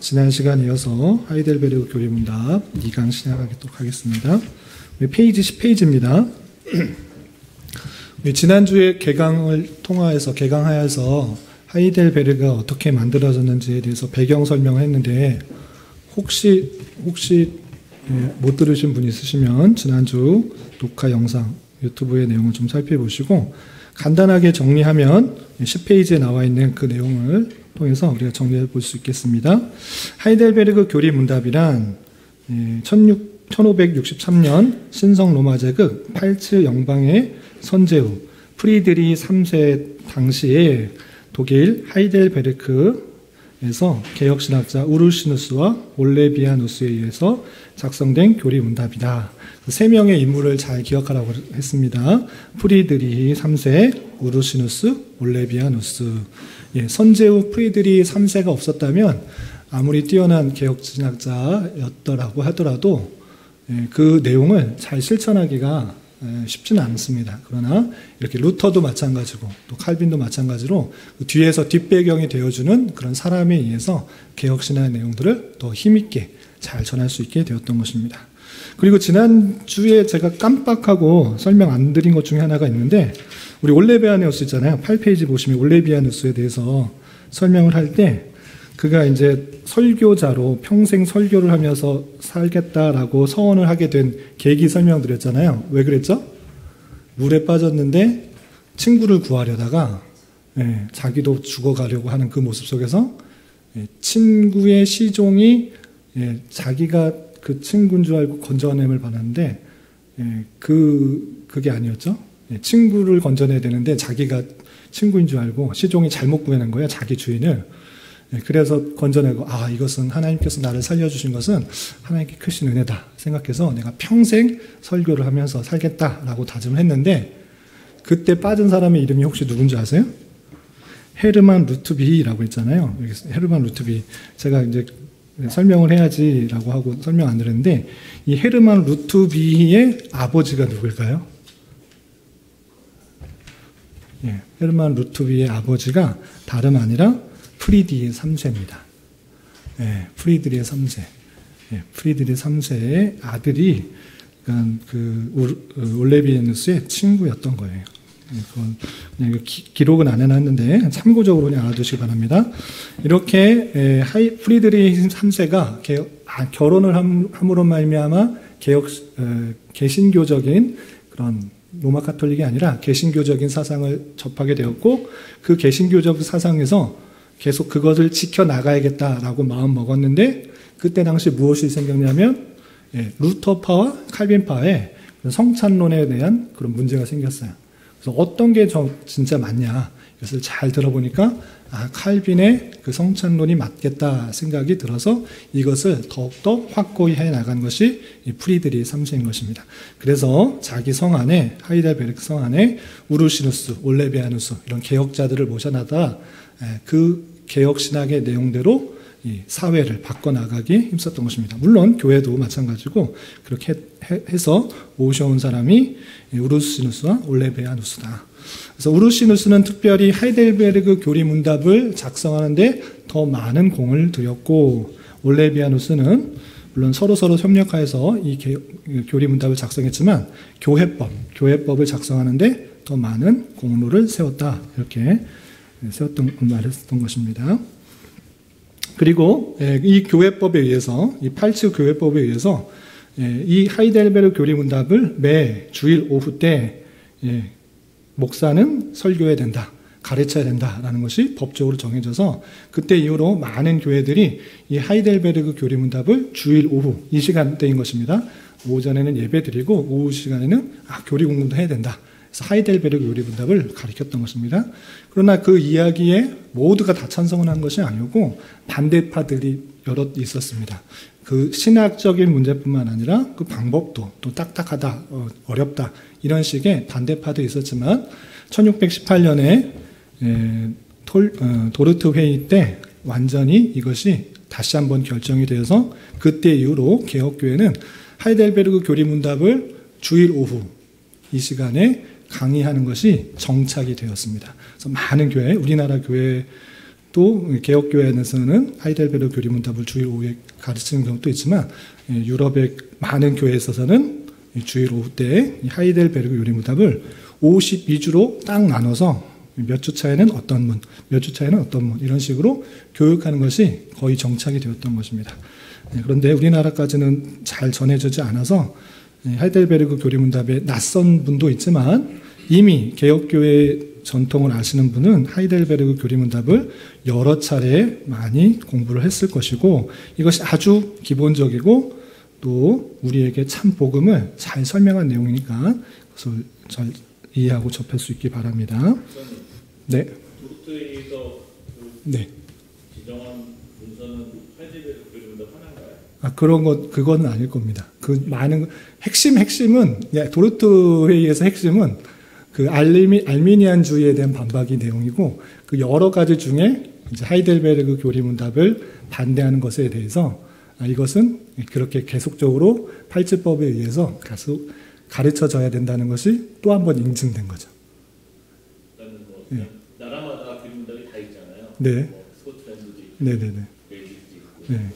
지난 시간에 이어서 하이델베르그 교리문답 2강 시작하도록 하겠습니다. 페이지 10페이지입니다. 지난주에 개강하여서 하이델베르그가 어떻게 만들어졌는지에 대해서 배경 설명을 했는데 혹시 못 들으신 분 있으시면 지난주 녹화 영상 유튜브의 내용을 좀 살펴보시고 간단하게 정리하면 10페이지에 나와 있는 그 내용을 통해서 우리가 정리해 볼 수 있겠습니다. 하이델베르그 교리문답이란 1563년 신성 로마 제국 팔츠 영방의 선제후 프리드리 3세 당시에 독일 하이델베르크에서 개혁신학자 우르시누스와 올레비아누스에 의해서 작성된 교리문답이다. 세 명의 인물을 잘 기억하라고 했습니다. 프리드리 3세, 우르시누스, 올레비아누스. 선제후 프리드리 3세가 없었다면 아무리 뛰어난 개혁신학자였더라고 하더라도 그 내용을 잘 실천하기가 쉽지는 않습니다. 그러나 이렇게 루터도 마찬가지고 또 칼빈도 마찬가지로 뒤에서 뒷배경이 되어주는 그런 사람에 의해서 개혁신학의 내용들을 더 힘있게 잘 전할 수 있게 되었던 것입니다. 그리고 지난주에 제가 깜빡하고 설명 안 드린 것 중에 하나가 있는데 우리 올레비아누스 있잖아요. 8페이지 보시면 올레비아누스에 대해서 설명을 할 때 그가 이제 설교자로 평생 설교를 하면서 살겠다라고 서원을 하게 된 계기 설명드렸잖아요. 왜 그랬죠? 물에 빠졌는데 친구를 구하려다가 자기도 죽어가려고 하는 그 모습 속에서 친구의 시종이 자기가 그 친구인 줄 알고 건져냄을 받았는데 그게 아니었죠. 친구를 건져내야 되는데 자기가 친구인 줄 알고 시종이 잘못 구해낸 거예요. 자기 주인을. 그래서 건져내고 이것은 하나님께서 나를 살려주신 것은 하나님께 크신 은혜다 생각해서 내가 평생 설교를 하면서 살겠다라고 다짐을 했는데 그때 빠진 사람의 이름이 혹시 누군지 아세요? 헤르만 루트비라고 했잖아요. 여기 헤르만 루트비. 제가 이제 설명을 해야지라고 하고 설명 안 드렸는데 이 헤르만 루트비의 아버지가 누굴까요? 헤르만 루트비의 아버지가 다름 아니라 프리드리 3세입니다. 프리드리 3세. 프리드리 3세의 아들이 올레비아누스의 친구였던 거예요. 그건 그냥 기록은 안 해놨는데 참고적으로 그냥 알아두시기 바랍니다. 이렇게 프리드리 3세가 결혼을 함으로 말미암아 개신교적인 그런 로마 카톨릭이 아니라 개신교적인 사상을 접하게 되었고 그 개신교적 사상에서 계속 그것을 지켜나가야겠다라고 마음 먹었는데 그때 당시 무엇이 생겼냐면 루터파와 칼빈파의 성찬론에 대한 그런 문제가 생겼어요. 그래서 어떤 게 진짜 맞냐 이것을 잘 들어보니까 칼빈의 그 성찬론이 맞겠다 생각이 들어서 이것을 더욱더 확고히 해나간 것이 이 프리드리 3세인 것입니다. 그래서 자기 성 안에 하이델베르크 성 안에 우르시누스, 올레비아누스 이런 개혁자들을 모셔놔다 그 개혁신학의 내용대로 이 사회를 바꿔나가기에 힘썼던 것입니다. 물론 교회도 마찬가지고 그렇게 해서 모셔온 사람이 우르시누스와 올레비아누스다. 그래서 우르시누스는 특별히 하이델베르그 교리문답을 작성하는데 더 많은 공을 들였고 올레비아누스는 물론 서로 협력하여서 이 교리문답을 작성했지만 교회법을 작성하는데 더 많은 공로를 세웠다. 이렇게 말했던 것입니다. 그리고 이 교회법에 의해서 이 팔츠 교회법에 의해서 이 하이델베르그 교리문답을 매 주일 오후 때 목사는 설교해야 된다, 가르쳐야 된다라는 것이 법적으로 정해져서 그때 이후로 많은 교회들이 이 하이델베르그 교리문답을 주일 오후 이 시간대인 것입니다. 오전에는 예배 드리고 오후 시간에는 교리 공부도 해야 된다. 그래서 하이델베르그 교리문답을 가르쳤던 것입니다. 그러나 그 이야기에 모두가 다 찬성을 한 것이 아니고 반대파들이 여럿 있었습니다. 그 신학적인 문제뿐만 아니라 그 방법도 또 딱딱하다, 어렵다 이런 식의 반대파도 있었지만 1618년에 도르트 회의 때 완전히 이것이 다시 한번 결정이 되어서 그때 이후로 개혁교회는 하이델베르그 교리문답을 주일 오후 이 시간에 강의하는 것이 정착이 되었습니다. 그래서 많은 교회, 우리나라 교회 또 개혁교회에서는 하이델베르그 교리문답을 주일 오후에 가르치는 경우도 있지만 유럽의 많은 교회에 있어서는 주일 오후 때 하이델베르그 교리문답을 52주로 딱 나눠서 몇 주 차에는 어떤 문, 몇 주 차에는 어떤 문 이런 식으로 교육하는 것이 거의 정착이 되었던 것입니다. 그런데 우리나라까지는 잘 전해지지 않아서 하이델베르그 교리문답에 낯선 분도 있지만 이미 개혁교회 전통을 아시는 분은 하이델베르그 교리문답을 여러 차례 많이 공부를 했을 것이고 이것이 아주 기본적이고 또 우리에게 참 복음을 잘 설명한 내용이니까 그것을 잘 이해하고 접할 수 있기 바랍니다. 네. 도르트에서 네. 지정한 문서는 하이델베르그 교리문답 하나인가요? 아, 그런 것, 그거는 아닐 겁니다. 그 많은, 핵심은, 도르트 회의에서 핵심은 그 알미니안주의에 대한 반박이 내용이고 그 여러 가지 중에 이제 하이델베르그 교리문답을 반대하는 것에 대해서 이것은 그렇게 계속적으로 팔찌법에 의해서 계속 가르쳐져야 된다는 것이 또 한 번 인증된 거죠. 네. 나라마다 교리문답이 다 있잖아요. 네. 뭐 스코틀랜드도 있고, 네네네. 웨일즈도 있고. 네.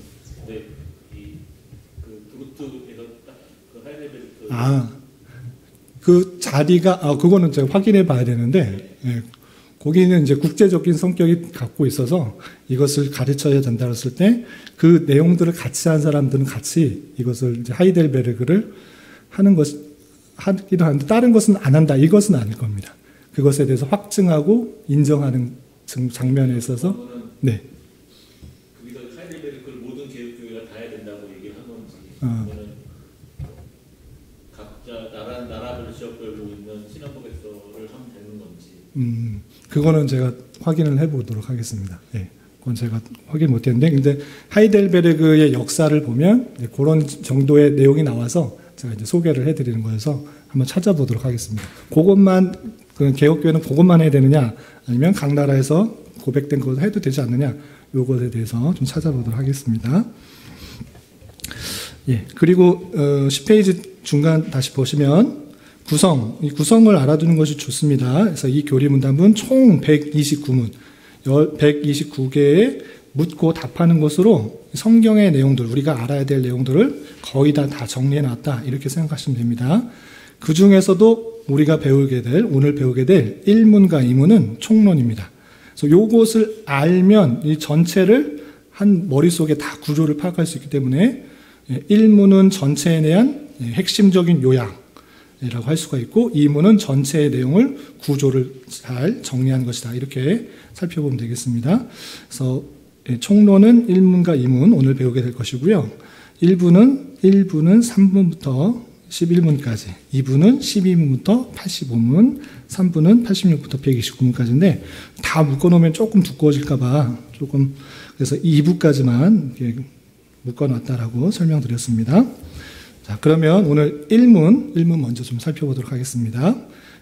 근데 그 도르트에서 딱 그 하이델베르크 그 자리가, 그거는 제가 확인해 봐야 되는데, 예, 거기는 이제 국제적인 성격이 갖고 있어서 이것을 가르쳐야 된다 했을 때 그 내용들을 같이 한 사람들은 같이 이것을 이제 하이델베르그를 하기도 하는데 다른 것은 안 한다. 이것은 아닐 겁니다. 그것에 대해서 확증하고 인정하는 장면에 있어서, 네. 거기서 하이델베르크를 모든 개혁교회가 다 해야 된다고 얘기를 한 건지, 아니면 각자 나라별 지역별로 있는 신앙고백서를 하면 되는 건지. 그거는 제가 확인을 해보도록 하겠습니다. 네. 그건 제가 확인 못했는데, 근데 하이델베르그의 역사를 보면 그런 정도의 내용이 나와서 제가 이제 소개를 해드리는 거여서 한번 찾아보도록 하겠습니다. 그것만 그 개혁교회는 그것만 해야 되느냐, 아니면 각 나라에서 고백된 것을 해도 되지 않느냐, 요것에 대해서 좀 찾아보도록 하겠습니다. 예, 그리고 10페이지 중간 다시 보시면 이 구성을 알아두는 것이 좋습니다. 그래서 이 교리문답은 총 129문, 129개의 묻고 답하는 것으로 성경의 내용들, 우리가 알아야 될 내용들을 거의 다 정리해 놨다. 이렇게 생각하시면 됩니다. 그 중에서도 우리가 오늘 배우게 될 1문과 2문은 총론입니다. 그래서 요것을 알면 이 전체를 한 머릿속에 다 구조를 파악할 수 있기 때문에 1문은 전체에 대한 핵심적인 요약이라고 할 수가 있고 2문은 전체의 내용을 구조를 잘 정리한 것이다. 이렇게 살펴보면 되겠습니다. 그래서 총론은 1문과 2문 오늘 배우게 될 것이고요. 1부는 3문부터 11문까지, 2부는 12문부터 85문, 3부는 86부터 129문까지인데 다 묶어놓으면 조금 두꺼워질까봐 조금 그래서 2부까지만 이렇게 묶어놨다라고 설명드렸습니다. 자, 그러면 오늘 1문 먼저 좀 살펴보도록 하겠습니다.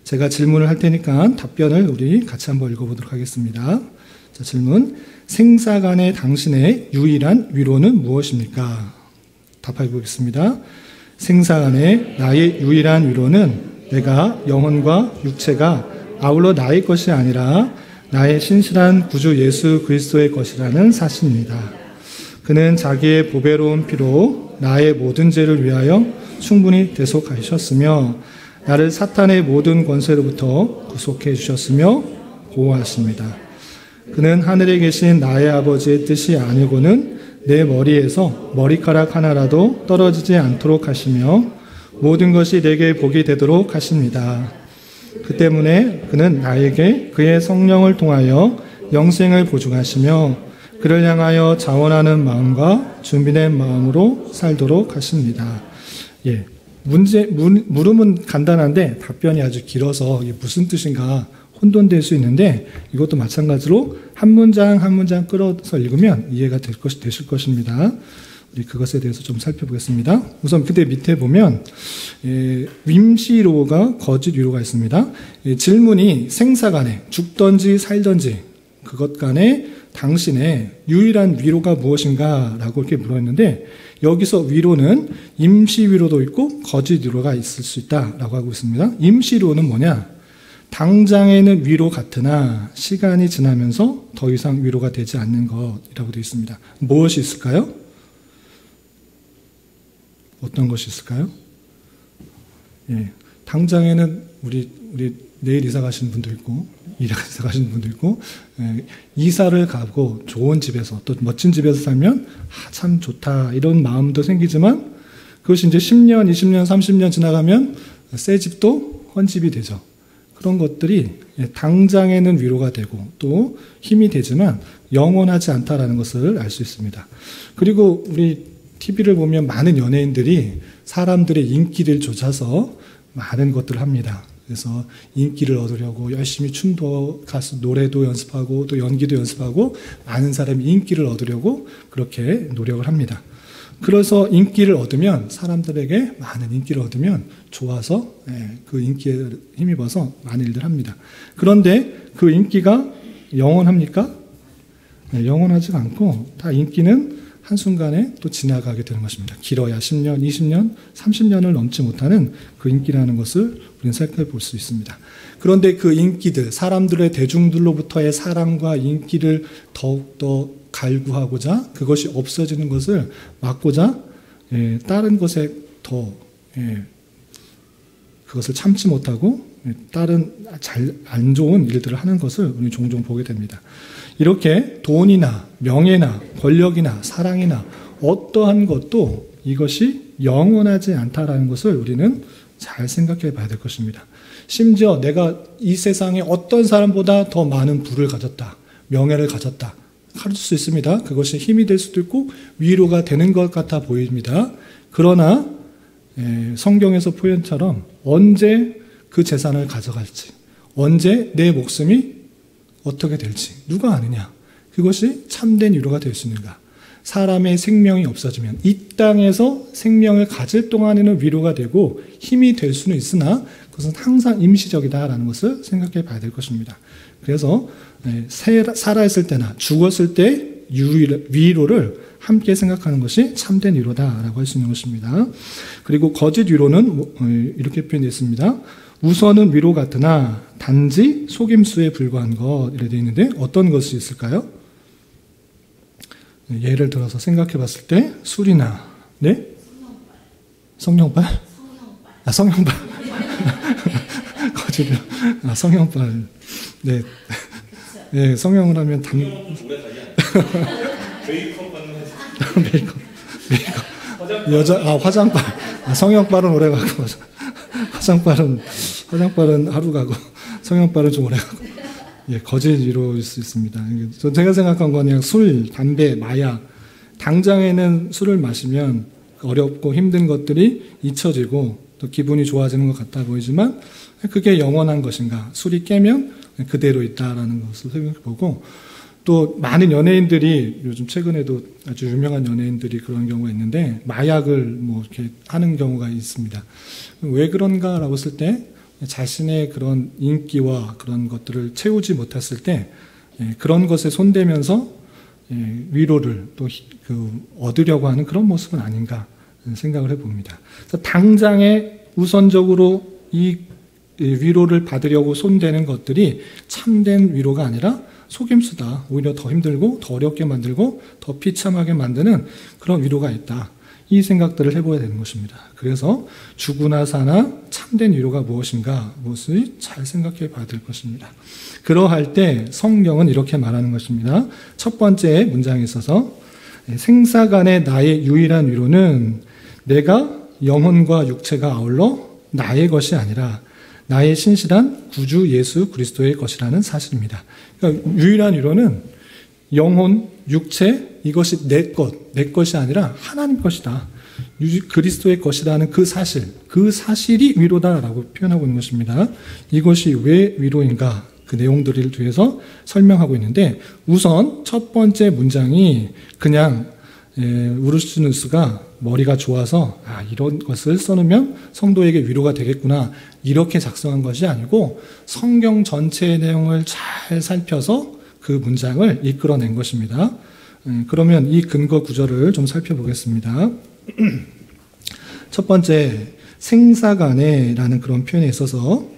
제가 질문을 할 테니까 답변을 우리 같이 한번 읽어보도록 하겠습니다. 자, 질문. 생사간의 당신의 유일한 위로는 무엇입니까? 답해 보겠습니다. 생사간의 나의 유일한 위로는 내가 영혼과 육체가 아울러 나의 것이 아니라 나의 신실한 구주 예수 그리스도의 것이라는 사실입니다. 그는 자기의 보배로운 피로 나의 모든 죄를 위하여 충분히 대속하셨으며 나를 사탄의 모든 권세로부터 구속해 주셨으며 보호하십니다. 그는 하늘에 계신 나의 아버지의 뜻이 아니고는 내 머리에서 머리카락 하나라도 떨어지지 않도록 하시며 모든 것이 내게 복이 되도록 하십니다. 그 때문에 그는 나에게 그의 성령을 통하여 영생을 보증하시며 그를 향하여 자원하는 마음과 준비된 마음으로 살도록 하십니다. 예, 물음은 간단한데 답변이 아주 길어서 이게 무슨 뜻인가 혼돈될 수 있는데 이것도 마찬가지로 한 문장 한 문장 끌어서 읽으면 이해가 되실 것입니다. 우리 그것에 대해서 좀 살펴보겠습니다. 우선 그때 밑에 보면 임시로가 거짓 위로가 있습니다. 질문이 생사간에 죽든지 살든지 그것 간에 당신의 유일한 위로가 무엇인가 라고 이렇게 물었는데 여기서 위로는 임시 위로도 있고 거짓 위로가 있을 수 있다라고 하고 있습니다. 임시 위로는 뭐냐? 당장에는 위로 같으나 시간이 지나면서 더 이상 위로가 되지 않는 것이라고 되어 있습니다. 무엇이 있을까요? 어떤 것이 있을까요? 예, 당장에는 우리 내일 이사 가시는 분도 있고, 이사 가시는 분도 있고, 예, 이사를 가고 좋은 집에서, 또 멋진 집에서 살면, 참 좋다, 이런 마음도 생기지만, 그것이 이제 10년, 20년, 30년 지나가면, 새 집도 헌집이 되죠. 그런 것들이 당장에는 위로가 되고, 또 힘이 되지만, 영원하지 않다라는 것을 알 수 있습니다. 그리고 우리 TV를 보면 많은 연예인들이 사람들의 인기를 좇아서 많은 것들을 합니다. 그래서 인기를 얻으려고 열심히 춤도, 가수, 노래도 연습하고 또 연기도 연습하고 많은 사람이 인기를 얻으려고 그렇게 노력을 합니다. 그래서 인기를 얻으면, 사람들에게 많은 인기를 얻으면 좋아서 그 인기에 힘입어서 많은 일들을 합니다. 그런데 그 인기가 영원합니까? 영원하지가 않고 다 인기는 한순간에 또 지나가게 되는 것입니다. 길어야 10년, 20년, 30년을 넘지 못하는 그 인기라는 것을 우리는 살펴볼 수 있습니다. 그런데 그 인기들, 사람들의 대중들로부터의 사랑과 인기를 더욱더 갈구하고자, 그것이 없어지는 것을 막고자 다른 것에 더 그것을 참지 못하고 다른 잘 안 좋은 일들을 하는 것을 우리 종종 보게 됩니다. 이렇게 돈이나 명예나 권력이나 사랑이나 어떠한 것도 이것이 영원하지 않다라는 것을 우리는 잘 생각해 봐야 될 것입니다. 심지어 내가 이 세상에 어떤 사람보다 더 많은 부를 가졌다, 명예를 가졌다 할 수 있습니다. 그것이 힘이 될 수도 있고 위로가 되는 것 같아 보입니다. 그러나 성경에서 표현처럼 언제 그 재산을 가져갈지, 언제 내 목숨이 어떻게 될지 누가 아느냐, 그것이 참된 위로가 될 수 있는가. 사람의 생명이 없어지면 이 땅에서 생명을 가질 동안에는 위로가 되고 힘이 될 수는 있으나 그것은 항상 임시적이다라는 것을 생각해 봐야 될 것입니다. 그래서 살아있을 때나 죽었을 때 위로를 함께 생각하는 것이 참된 위로다라고 할 수 있는 것입니다. 그리고 거짓 위로는 이렇게 표현되어 있습니다. 우선은 위로 같으나 단지 속임수에 불과한 것, 이렇게 되어 있는데 어떤 것이 있을까요? 예를 들어서 생각해 봤을 때 술이나, 네? 성령빨? 성령빨. 거짓, 성령빨. 네. 네, 성령을 하면 메이크업 받는 메이크업. 화장빨. 성령빨은 오래 가고, 화장빨은 하루 가고, 성령빨은 좀 오래 가고. 예, 거짓 위로일 수 있습니다. 제가 생각한 건 그냥 술, 담배, 마약. 당장에는 술을 마시면 어렵고 힘든 것들이 잊혀지고 또 기분이 좋아지는 것 같아 보이지만 그게 영원한 것인가? 술이 깨면 그대로 있다라는 것을 생각해보고, 또 많은 연예인들이 요즘 최근에도 아주 유명한 연예인들이 그런 경우가 있는데 마약을 뭐 이렇게 하는 경우가 있습니다. 왜 그런가라고 했을 때 자신의 그런 인기와 그런 것들을 채우지 못했을 때 그런 것에 손대면서 위로를 또 얻으려고 하는 그런 모습은 아닌가 생각을 해봅니다. 그래서 당장에 우선적으로 이 위로를 받으려고 손대는 것들이 참된 위로가 아니라 속임수다. 오히려 더 힘들고 더 어렵게 만들고 더 비참하게 만드는 그런 위로가 있다. 이 생각들을 해봐야 되는 것입니다. 그래서 죽으나 사나 참된 위로가 무엇인가, 무엇을 잘 생각해 봐야 될 것입니다. 그러할 때 성경은 이렇게 말하는 것입니다. 첫 번째 문장에 있어서 생사 간의 나의 유일한 위로는 내가 영혼과 육체가 아울러 나의 것이 아니라 나의 신실한 구주 예수 그리스도의 것이라는 사실입니다. 그러니까 유일한 위로는 영혼, 육체, 이것이 내 것이 아니라 하나님 것이다. 그리스도의 것이라는 그 사실이 위로다라고 표현하고 있는 것입니다. 이것이 왜 위로인가? 그 내용들을 뒤에서 설명하고 있는데, 우선 첫 번째 문장이 그냥 우르스누스가 머리가 좋아서 이런 것을 써놓으면 성도에게 위로가 되겠구나 이렇게 작성한 것이 아니고 성경 전체의 내용을 잘 살펴서 그 문장을 이끌어낸 것입니다. 그러면 이 근거 구절을 좀 살펴보겠습니다. 첫 번째 생사간에라는 그런 표현에 있어서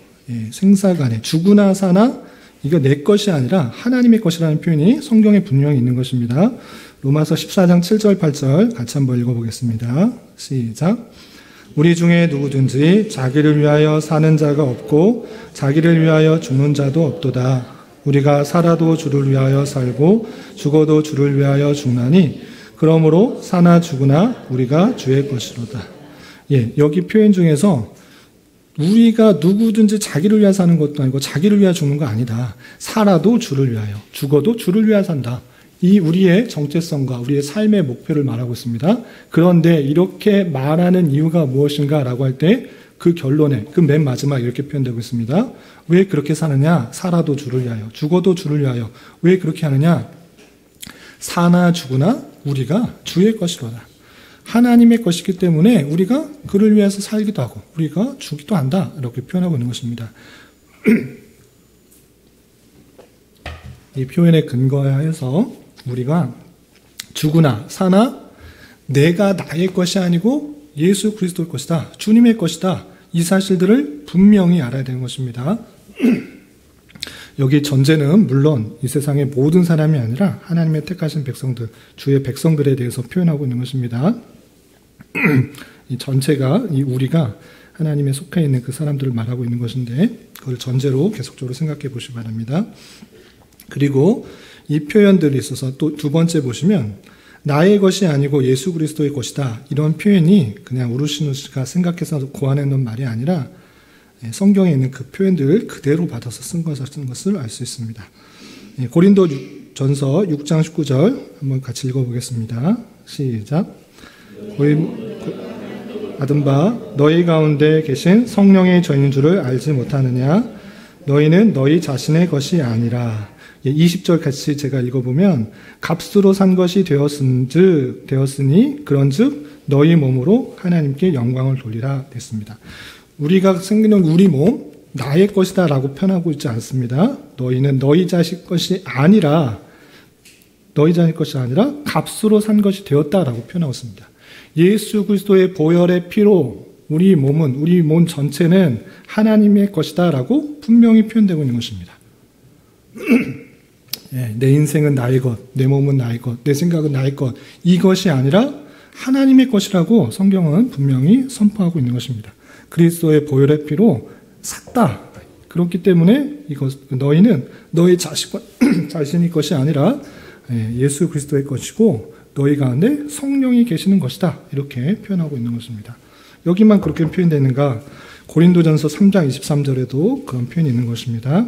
생사간에 죽으나 사나 이거 내 것이 아니라 하나님의 것이라는 표현이 성경에 분명히 있는 것입니다. 로마서 14장 7절 8절 같이 한번 읽어보겠습니다. 시작. 우리 중에 누구든지 자기를 위하여 사는 자가 없고 자기를 위하여 죽는 자도 없도다. 우리가 살아도 주를 위하여 살고 죽어도 주를 위하여 죽나니 그러므로 사나 죽으나 우리가 주의 것이로다. 여기 표현 중에서 우리가 누구든지 자기를 위하여 사는 것도 아니고 자기를 위하여 죽는 거 아니다. 살아도 주를 위하여, 죽어도 주를 위하여 산다. 이 우리의 정체성과 우리의 삶의 목표를 말하고 있습니다. 그런데 이렇게 말하는 이유가 무엇인가라고 할 때 그 결론에, 그 맨 마지막에 이렇게 표현되고 있습니다. 왜 그렇게 사느냐? 살아도 주를 위하여, 죽어도 주를 위하여. 왜 그렇게 하느냐? 사나 죽으나 우리가 주의 것이로다. 하나님의 것이기 때문에 우리가 그를 위해서 살기도 하고 우리가 죽기도 한다. 이렇게 표현하고 있는 것입니다. 이 표현에 근거하여서 우리가 죽으나 사나 내가 나의 것이 아니고 예수 그리스도의 것이다. 주님의 것이다. 이 사실들을 분명히 알아야 되는 것입니다. 여기 전제는 물론 이 세상의 모든 사람이 아니라 하나님의 택하신 백성들, 주의 백성들에 대해서 표현하고 있는 것입니다. 이 전체가 이 우리가 하나님에 속해 있는 그 사람들을 말하고 있는 것인데 그걸 전제로 계속적으로 생각해 보시기 바랍니다. 그리고 이 표현들이 있어서 또 두 번째 보시면 나의 것이 아니고 예수 그리스도의 것이다. 이런 표현이 그냥 우르시누스가 생각해서 고안해 놓은 말이 아니라 성경에 있는 그 표현들을 그대로 받아서 쓴 것을 알 수 있습니다. 고린도 전서 6장 19절 한번 같이 읽어보겠습니다. 시작. 받은 바 너희 가운데 계신 성령의 저인 줄을 알지 못하느냐? 너희는 너희 자신의 것이 아니라 20절 같이 제가 읽어보면 값으로 산 것이 되었으니 그런즉 너희 몸으로 하나님께 영광을 돌리라 됐습니다. 우리가 생기는 우리 몸 나의 것이다 라고 표현하고 있지 않습니다. 너희는 너희 자식 것이 아니라 값으로 산 것이 되었다라고 표현하고 있습니다. 예수 그리스도의 보혈의 피로 우리 몸 전체는 하나님의 것이다 라고 분명히 표현되고 있는 것입니다. 내 인생은 나의 것, 내 몸은 나의 것, 내 생각은 나의 것, 이것이 아니라 하나님의 것이라고 성경은 분명히 선포하고 있는 것입니다. 그리스도의 보혈의 피로 샀다. 그렇기 때문에 너희는 너희 자신의 것이 아니라 예수 그리스도의 것이고 너희 가운데 성령이 계시는 것이다. 이렇게 표현하고 있는 것입니다. 여기만 그렇게 표현되는가? 고린도전서 3장 23절에도 그런 표현이 있는 것입니다.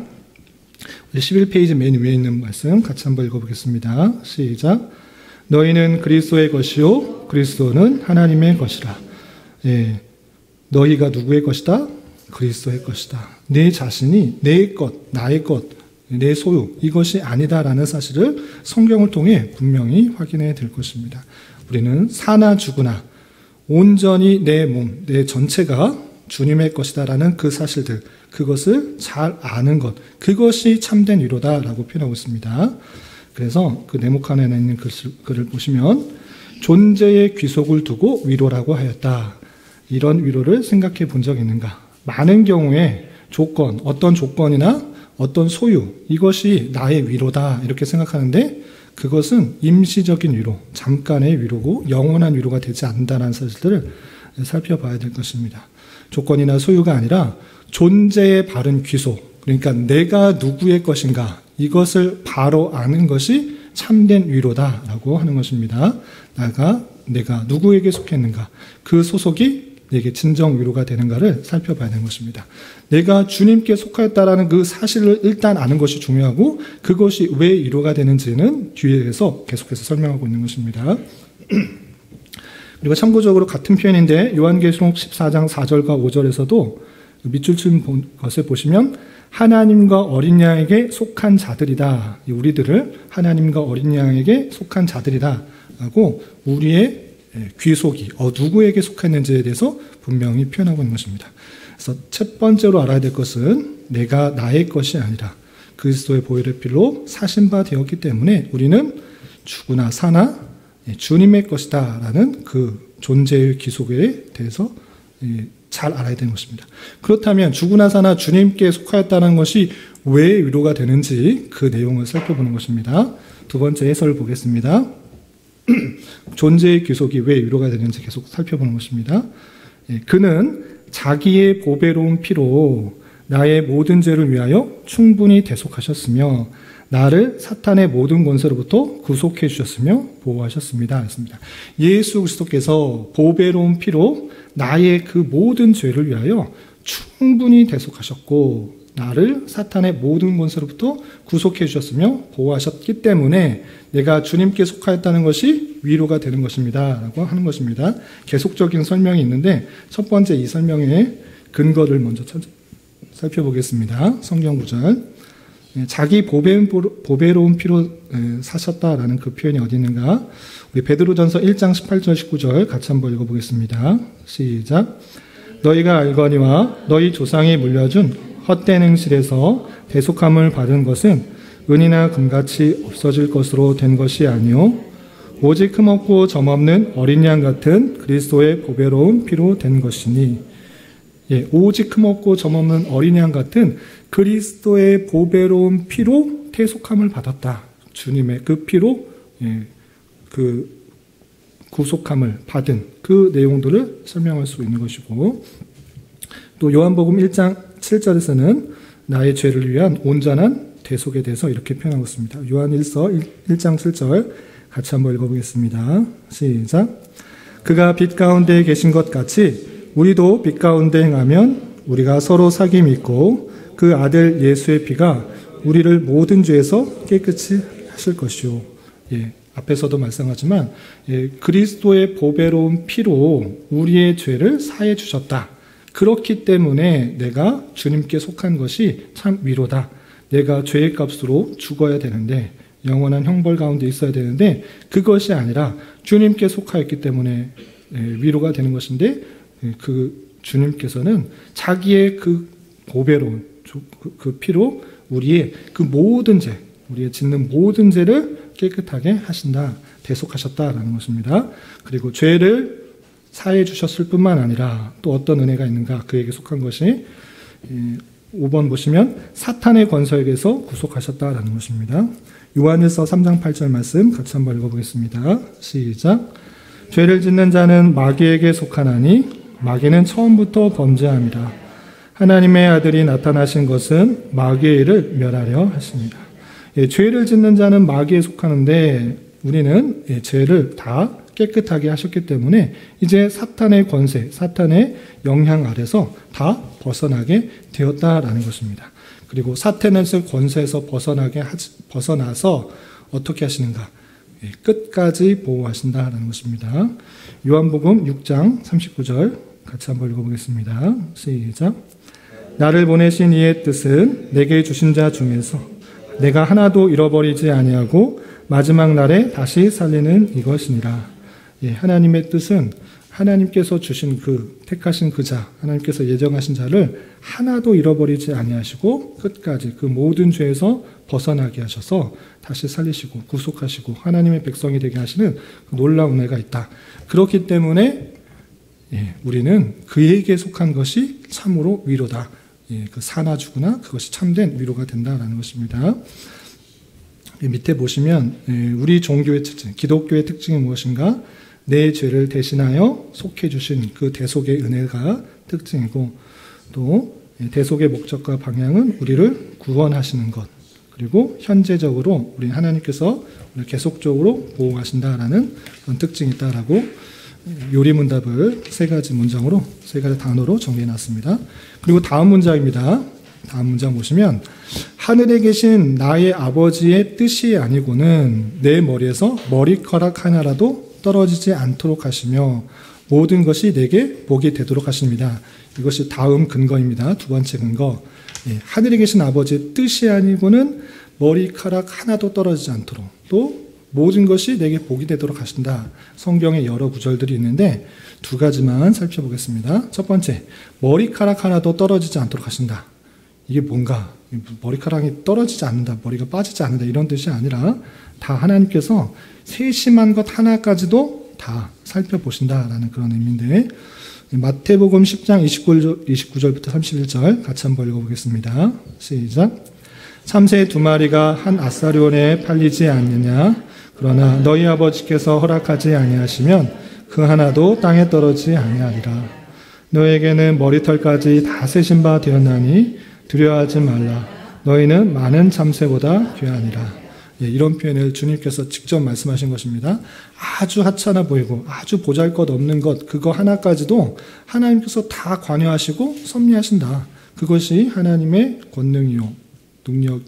11페이지 맨 위에 있는 말씀 같이 한번 읽어보겠습니다. 시작. 너희는 그리스도의 것이요 그리스도는 하나님의 것이라. 너희가 누구의 것이다? 그리스도의 것이다. 내 자신이 내 것, 나의 것, 내 소유 이것이 아니다라는 사실을 성경을 통해 분명히 확인해야 될 것입니다. 우리는 사나 죽으나 온전히 내 몸, 내 전체가 주님의 것이다라는 그 사실들, 그것을 잘 아는 것, 그것이 참된 위로다라고 표현하고 있습니다. 그래서 그 네모칸에 있는 글을 보시면 존재의 귀속을 두고 위로라고 하였다. 이런 위로를 생각해 본 적 있는가? 많은 경우에 어떤 조건이나 어떤 소유, 이것이 나의 위로다 이렇게 생각하는데 그것은 임시적인 위로, 잠깐의 위로고 영원한 위로가 되지 않는다는 사실들을 살펴봐야 될 것입니다. 조건이나 소유가 아니라 존재의 바른 귀속, 그러니까 내가 누구의 것인가 이것을 바로 아는 것이 참된 위로다라고 하는 것입니다. 내가 누구에게 속했는가, 그 소속이 내게 진정 위로가 되는가를 살펴봐야 되는 것입니다. 내가 주님께 속하였다라는 그 사실을 일단 아는 것이 중요하고 그것이 왜 위로가 되는지는 뒤에서 계속해서 설명하고 있는 것입니다. 그리고 참고적으로 같은 표현인데 요한계시록 14장 4절과 5절에서도 밑줄 친 것을 보시면 하나님과 어린 양에게 속한 자들이다. 우리들을 하나님과 어린 양에게 속한 자들이다 라고 우리의 귀속이 누구에게 속했는지에 대해서 분명히 표현하고 있는 것입니다. 그래서 첫 번째로 알아야 될 것은 내가 나의 것이 아니라 그리스도의 보혈의 피로 사신 바 되었기 때문에 우리는 죽으나 사나 주님의 것이다 라는 그 존재의 귀속에 대해서 잘 알아야 되는 것입니다. 그렇다면 죽으나 사나 주님께 속하였다는 것이 왜 위로가 되는지 그 내용을 살펴보는 것입니다. 두 번째 해설을 보겠습니다. 존재의 귀속이 왜 위로가 되는지 계속 살펴보는 것입니다. 그는 자기의 보배로운 피로 나의 모든 죄를 위하여 충분히 대속하셨으며 나를 사탄의 모든 권세로부터 구속해 주셨으며 보호하셨습니다. 했습니다. 예수 그리스도께서 보배로운 피로 나의 그 모든 죄를 위하여 충분히 대속하셨고 나를 사탄의 모든 권세로부터 구속해 주셨으며 보호하셨기 때문에 내가 주님께 속하였다는 것이 위로가 되는 것입니다. 라고 하는 것입니다. 계속적인 설명이 있는데 첫 번째 이 설명의 근거를 먼저 살펴보겠습니다. 성경 구절. 자기 보배로운 피로 사셨다라는 그 표현이 어디 있는가? 우리 베드로전서 1장 18절 19절 같이 한번 읽어보겠습니다. 시작. 너희가 알거니와 너희 조상이 물려준 헛된 행실에서 대속함을 받은 것은 은이나 금같이 없어질 것으로 된 것이 아니요 오직 흠없고 점없는 어린 양 같은 그리스도의 보배로운 피로 된 것이니 오직 흠없고 점없는 어린 양 같은 그리스도의 보배로운 피로 대속함을 받았다. 주님의 그 피로 그 구속함을 받은 그 내용들을 설명할 수 있는 것이고 또 요한복음 1장 7절에서는 나의 죄를 위한 온전한 대속에 대해서 이렇게 표현하고 있습니다. 요한일서 1장 7절 같이 한번 읽어보겠습니다. 시작. 그가 빛 가운데 계신 것 같이 우리도 빛 가운데 행하면 우리가 서로 사귐이 있고 그 아들 예수의 피가 우리를 모든 죄에서 깨끗이 하실 것이요. 앞에서도 말씀하지만 그리스도의 보배로운 피로 우리의 죄를 사해 주셨다. 그렇기 때문에 내가 주님께 속한 것이 참 위로다. 내가 죄의 값으로 죽어야 되는데 영원한 형벌 가운데 있어야 되는데 그것이 아니라 주님께 속하였기 때문에 위로가 되는 것인데 그 주님께서는 자기의 그 보배로운 그 피로 우리의 그 모든 죄, 우리의 짓는 모든 죄를 깨끗하게 하신다, 대속하셨다라는 것입니다. 그리고 죄를 사해 주셨을 뿐만 아니라 또 어떤 은혜가 있는가? 그에게 속한 것이 5번 보시면 사탄의 권세에게서 구속하셨다라는 것입니다. 요한일서 3장 8절 말씀 같이 한번 읽어보겠습니다. 시작. 죄를 짓는 자는 마귀에게 속하나니 마귀는 처음부터 범죄함이라. 하나님의 아들이 나타나신 것은 마귀의 일을 멸하려 하십니다. 죄를 짓는 자는 마귀에 속하는데 우리는 죄를 다 깨끗하게 하셨기 때문에 이제 사탄의 권세, 사탄의 영향 아래서 다 벗어나게 되었다라는 것입니다. 그리고 사탄의 권세에서 벗어나서 어떻게 하시는가? 끝까지 보호하신다라는 것입니다. 요한복음 6장 39절 같이 한번 읽어보겠습니다. 시작. 나를 보내신 이의 뜻은 내게 주신 자 중에서 내가 하나도 잃어버리지 아니하고 마지막 날에 다시 살리는 이것이니라. 하나님의 뜻은 하나님께서 주신 그 택하신 그 자, 하나님께서 예정하신 자를 하나도 잃어버리지 아니하시고 끝까지 그 모든 죄에서 벗어나게 하셔서 다시 살리시고 구속하시고 하나님의 백성이 되게 하시는 그 놀라운 은혜가 있다. 그렇기 때문에 우리는 그에게 속한 것이 참으로 위로다. 그 사나 죽으나 그것이 참된 위로가 된다라는 것입니다. 밑에 보시면 우리 종교의 특징, 기독교의 특징이 무엇인가? 내 죄를 대신하여 속해 주신 그 대속의 은혜가 특징이고 또 대속의 목적과 방향은 우리를 구원하시는 것 그리고 현재적으로 우리 하나님께서 우리를 계속적으로 보호하신다라는 그런 특징이 있다라고 요리문답을 세 가지 문장으로 세 가지 단어로 정리해놨습니다. 그리고 다음 문장입니다. 다음 문장 보시면 하늘에 계신 나의 아버지의 뜻이 아니고는 내 머리에서 머리카락 하나라도 떨어지지 않도록 하시며 모든 것이 내게 복이 되도록 하십니다. 이것이 다음 근거입니다. 두 번째 근거. 하늘에 계신 아버지의 뜻이 아니고는 머리카락 하나도 떨어지지 않도록 또 모든 것이 내게 복이 되도록 하신다. 성경에 여러 구절들이 있는데 두 가지만 살펴보겠습니다. 첫 번째, 머리카락 하나도 떨어지지 않도록 하신다. 이게 뭔가? 머리카락이 떨어지지 않는다, 머리가 빠지지 않는다 이런 뜻이 아니라 다 하나님께서 세심한 것 하나까지도 다 살펴보신다라는 그런 의미인데 마태복음 10장 29절부터 31절 같이 한번 읽어보겠습니다. 시작. 참새 2마리가 한 아사리온에 팔리지 않느냐? 그러나 너희 아버지께서 허락하지 아니하시면 그 하나도 땅에 떨어지지 아니하리라. 너에게는 머리털까지 다 세신 바 되었나니 두려워하지 말라. 너희는 많은 참새보다 귀하니라. 이런 표현을 주님께서 직접 말씀하신 것입니다. 아주 하찮아 보이고 아주 보잘것없는 것 그거 하나까지도 하나님께서 다 관여하시고 섭리하신다. 그것이 하나님의 권능이요 능력,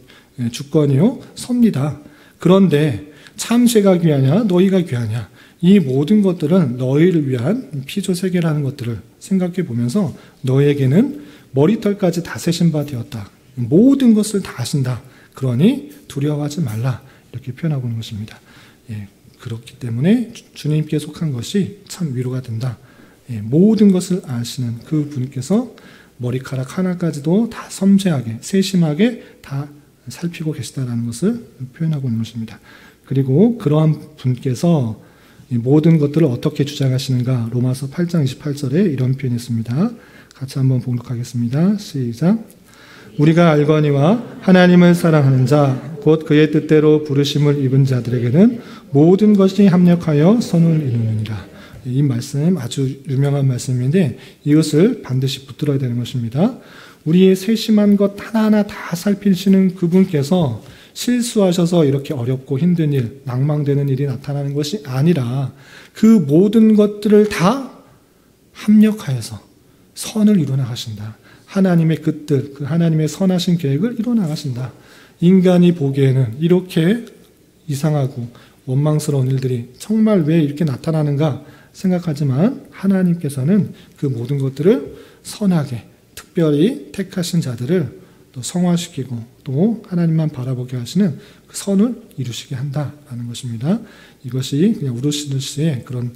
주권이요 섭리다. 그런데 참새가 귀하냐 너희가 귀하냐 이 모든 것들은 너희를 위한 피조세계라는 것들을 생각해 보면서 너에게는 머리털까지 다 세신 바 되었다. 모든 것을 다 아신다. 그러니 두려워하지 말라. 이렇게 표현하고 있는 것입니다. 그렇기 때문에 주님께 속한 것이 참 위로가 된다. 모든 것을 아시는 그 분께서 머리카락 하나까지도 다 섬세하게 세심하게 다 살피고 계시다라는 것을 표현하고 있는 것입니다. 그리고 그러한 분께서 모든 것들을 어떻게 주장하시는가 로마서 8장 28절에 이런 표현이 있습니다. 같이 한번 봉독하겠습니다. 시작. 우리가 알거니와 하나님을 사랑하는 자 곧 그의 뜻대로 부르심을 입은 자들에게는 모든 것이 합력하여 선을 이루느니라. 이 말씀 아주 유명한 말씀인데 이것을 반드시 붙들어야 되는 것입니다. 우리의 세심한 것 하나하나 다 살피시는 그분께서 실수하셔서 이렇게 어렵고 힘든 일, 낭망되는 일이 나타나는 것이 아니라 그 모든 것들을 다 합력하여서 선을 이루어나가신다. 하나님의 그 뜻, 그 하나님의 선하신 계획을 이루어나가신다. 인간이 보기에는 이렇게 이상하고 원망스러운 일들이 정말 왜 이렇게 나타나는가 생각하지만 하나님께서는 그 모든 것들을 선하게 특별히 택하신 자들을 또 성화시키고 또 하나님만 바라보게 하시는 그 선을 이루시게 한다라는 것입니다. 이것이 그냥 우르시누스의 그런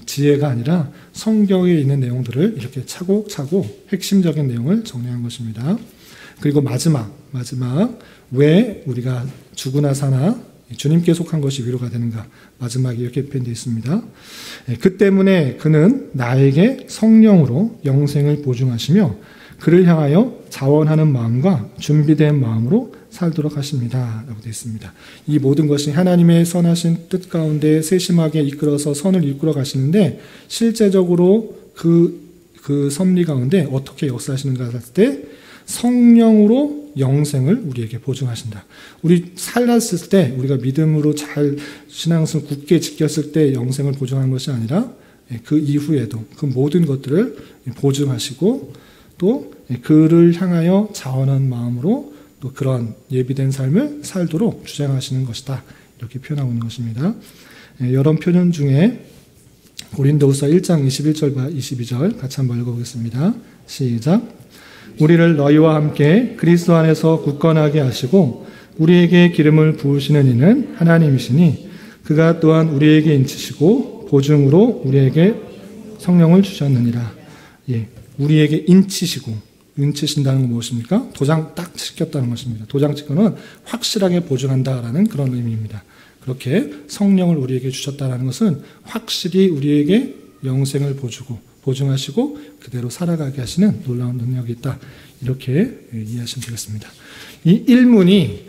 지혜가 아니라 성경에 있는 내용들을 이렇게 차곡차곡 핵심적인 내용을 정리한 것입니다. 그리고 마지막 왜 우리가 죽으나 사나 주님께 속한 것이 위로가 되는가 마지막에 이렇게 표현되어 있습니다. 그 때문에 그는 나에게 성령으로 영생을 보증하시며 그를 향하여 자원하는 마음과 준비된 마음으로 살도록 하십니다. 라고 되어 있습니다. 이 모든 것이 하나님의 선하신 뜻 가운데 세심하게 이끌어서 선을 이끌어 가시는데 실제적으로 그 섭리 가운데 어떻게 역사하시는가 할 때 성령으로 영생을 우리에게 보증하신다. 우리 살았을 때 우리가 믿음으로 잘 신앙을 굳게 지켰을 때 영생을 보증하는 것이 아니라 그 이후에도 그 모든 것들을 보증하시고 또 그를 향하여 자원한 마음으로 또 그러한 예비된 삶을 살도록 주장하시는 것이다. 이렇게 표현하고 있는 것입니다. 여러 표현 중에 고린도후서 1장 21절과 22절 같이 한번 읽어보겠습니다. 시작. 우리를 너희와 함께 그리스도 안에서 굳건하게 하시고 우리에게 기름을 부으시는 이는 하나님이시니 그가 또한 우리에게 인치시고 보증으로 우리에게 성령을 주셨느니라. 우리에게 인치신다는 건 무엇입니까? 도장 딱 찍혔다는 것입니다. 도장 찍고는 확실하게 보증한다라는 그런 의미입니다. 그렇게 성령을 우리에게 주셨다는 것은 확실히 우리에게 영생을 보증하시고 그대로 살아가게 하시는 놀라운 능력이 있다. 이렇게 이해하시면 되겠습니다. 이 1문이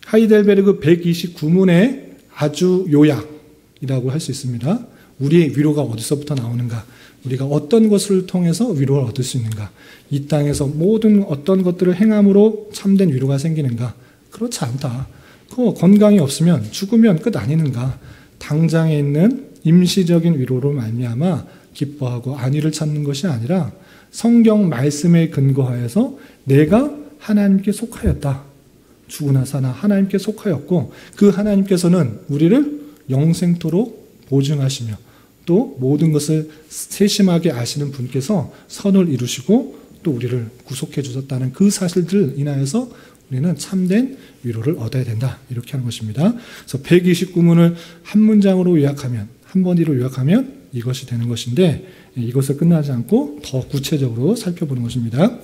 하이델베르그 129문의 아주 요약이라고 할 수 있습니다. 우리의 위로가 어디서부터 나오는가? 우리가 어떤 것을 통해서 위로를 얻을 수 있는가? 이 땅에서 모든 어떤 것들을 행함으로 참된 위로가 생기는가? 그렇지 않다. 건강이 없으면 죽으면 끝 아니는가? 당장에 있는 임시적인 위로로 말미암아 기뻐하고 안위를 찾는 것이 아니라 성경 말씀에 근거하여서 내가 하나님께 속하였다. 죽으나 사나 하나님께 속하였고 그 하나님께서는 우리를 영생토록 보증하시며 또 모든 것을 세심하게 아시는 분께서 선을 이루시고 또 우리를 구속해 주셨다는 그 사실들을 인하여서 우리는 참된 위로를 얻어야 된다. 이렇게 하는 것입니다. 그래서 129문을 한 문장으로 요약하면 한 번으로 요약하면 이것이 되는 것인데 이것을 끝나지 않고 더 구체적으로 살펴보는 것입니다.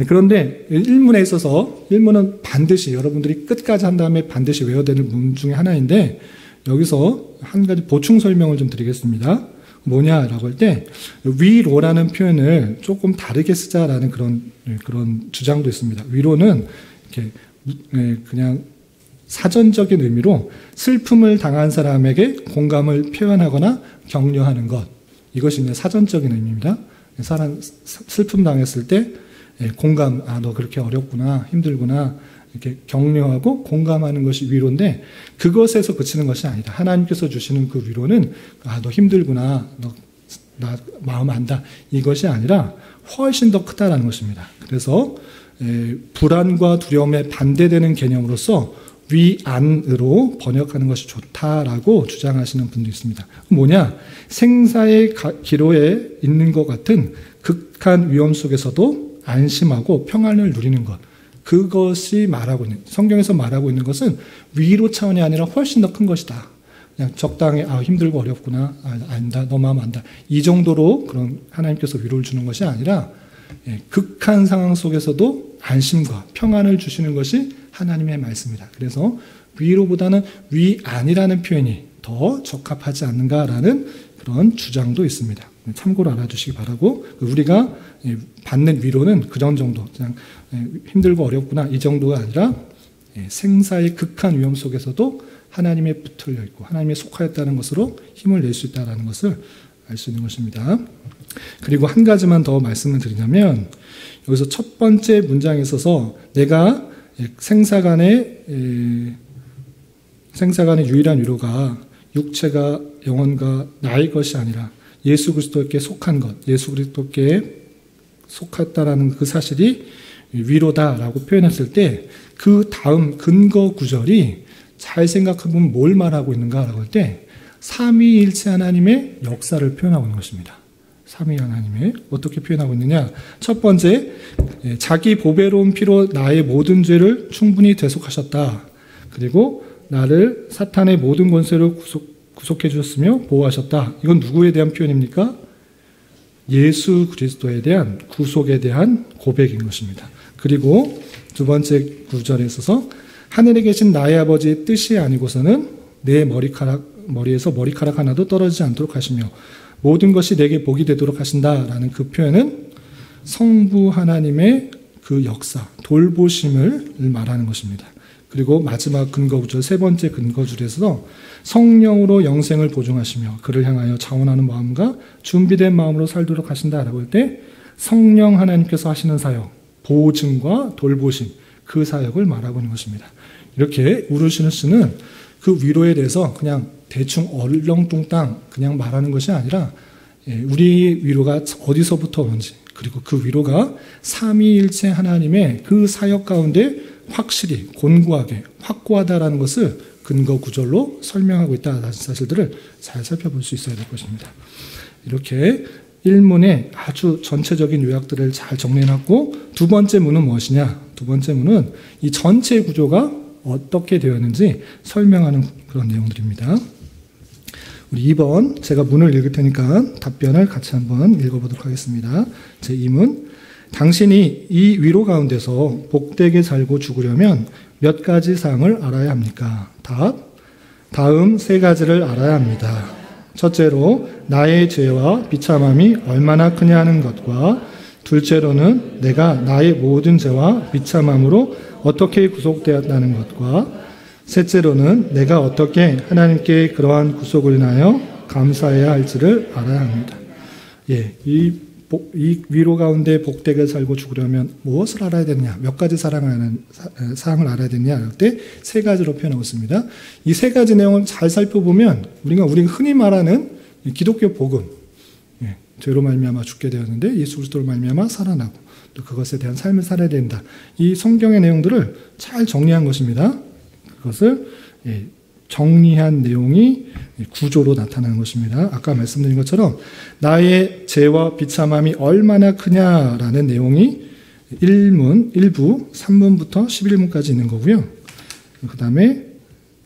그런데 1문에 있어서 1문은 반드시 여러분들이 끝까지 한 다음에 반드시 외워야 되는 문 중에 하나인데 여기서 한 가지 보충 설명을 좀 드리겠습니다. 뭐냐라고 할 때 위로라는 표현을 조금 다르게 쓰자라는 그런 주장도 있습니다. 위로는 이렇게 그냥 사전적인 의미로 슬픔을 당한 사람에게 공감을 표현하거나 격려하는 것, 이것이 이제 사전적인 의미입니다. 사람 슬픔 당했을 때 공감, 너 그렇게 어렵구나, 힘들구나, 이렇게 격려하고 공감하는 것이 위로인데, 그것에서 그치는 것이 아니다. 하나님께서 주시는 그 위로는 너 힘들구나, 나 마음 안다, 이것이 아니라 훨씬 더 크다라는 것입니다. 그래서 불안과 두려움에 반대되는 개념으로서 위안으로 번역하는 것이 좋다라고 주장하시는 분도 있습니다. 뭐냐? 생사의 기로에 있는 것 같은 극한 위험 속에서도 안심하고 평안을 누리는 것, 그것이 말하고 있는, 성경에서 말하고 있는 것은 위로 차원이 아니라 훨씬 더 큰 것이다. 그냥 적당히 힘들고 어렵구나, 안다, 너 마음 안다, 이 정도로 그런 하나님께서 위로를 주는 것이 아니라 극한 상황 속에서도 안심과 평안을 주시는 것이 하나님의 말씀이다. 그래서 위로보다는 위안이라는 표현이 더 적합하지 않는가라는 그런 주장도 있습니다. 참고로 알아주시기 바라고, 우리가 받는 위로는 그런 정도, 그냥 힘들고 어렵구나, 이 정도가 아니라 생사의 극한 위험 속에서도 하나님에 붙들려 있고 하나님에 속하였다는 것으로 힘을 낼 수 있다는 것을 알 수 있는 것입니다. 그리고 한 가지만 더 말씀을 드리자면, 여기서 첫 번째 문장에 있어서 내가 생사간의 유일한 위로가 육체가 영혼과 나의 것이 아니라 예수 그리스도께 속한 것, 예수 그리스도께 속했다라는 그 사실이 위로다라고 표현했을 때, 그 다음 근거 구절이 잘 생각해보면 뭘 말하고 있는가라고 할 때 삼위일체 하나님의 역사를 표현하고 있는 것입니다. 삼위 하나님의 어떻게 표현하고 있느냐? 첫 번째, 자기 보배로운 피로 나의 모든 죄를 충분히 대속하셨다. 그리고 나를 사탄의 모든 권세로 구속해 주셨으며 보호하셨다. 이건 누구에 대한 표현입니까? 예수 그리스도에 대한 구속에 대한 고백인 것입니다. 그리고 두 번째 구절에 있어서 하늘에 계신 나의 아버지의 뜻이 아니고서는 내 머리에서 머리카락 하나도 떨어지지 않도록 하시며 모든 것이 내게 복이 되도록 하신다라는 그 표현은 성부 하나님의 그 역사, 돌보심을 말하는 것입니다. 그리고 마지막 근거구절, 세 번째 근거줄에서 성령으로 영생을 보증하시며 그를 향하여 자원하는 마음과 준비된 마음으로 살도록 하신다라고 할 때 성령 하나님께서 하시는 사역, 보증과 돌보심, 그 사역을 말하고 있는 것입니다. 이렇게 우르시누스는 그 위로에 대해서 그냥 대충 얼렁뚱땅 그냥 말하는 것이 아니라 우리 위로가 어디서부터 오는지, 그리고 그 위로가 삼위일체 하나님의 그 사역 가운데 확실히 곤고하게 확고하다라는 것을 근거 구절로 설명하고 있다는 사실들을 잘 살펴볼 수 있어야 될 것입니다. 이렇게 1문의 아주 전체적인 요약들을 잘 정리해놨고, 두 번째 문은 무엇이냐? 두 번째 문은 이 전체 구조가 어떻게 되었는지 설명하는 그런 내용들입니다. 우리 2번 제가 문을 읽을 테니까 답변을 같이 한번 읽어보도록 하겠습니다. 제 2문, 당신이 이 위로 가운데서 복되게 살고 죽으려면 몇 가지 사항을 알아야 합니까? 답, 다음 세 가지를 알아야 합니다. 첫째로 나의 죄와 비참함이 얼마나 크냐 하는 것과, 둘째로는 내가 나의 모든 죄와 비참함으로 어떻게 구속되었다는 것과, 셋째로는 내가 어떻게 하나님께 그러한 구속을 인하여 감사해야 할지를 알아야 합니다. 이 위로 가운데 복되게 살고 죽으려면 무엇을 알아야 되느냐, 몇 가지 사항을 알아야 되느냐 할 때 세 가지로 표현하고 있습니다. 이 세 가지 내용을 잘 살펴보면 우리가 흔히 말하는 기독교 복음, 죄로 말미암아 죽게 되었는데 예수 그리스도로 말미암아 살아나고 또 그것에 대한 삶을 살아야 된다, 이 성경의 내용들을 잘 정리한 것입니다. 그것을 정리한 내용이 구조로 나타나는 것입니다. 아까 말씀드린 것처럼 나의 죄와 비참함이 얼마나 크냐라는 내용이 1문, 1부, 3문부터 11문까지 있는 거고요. 그 다음에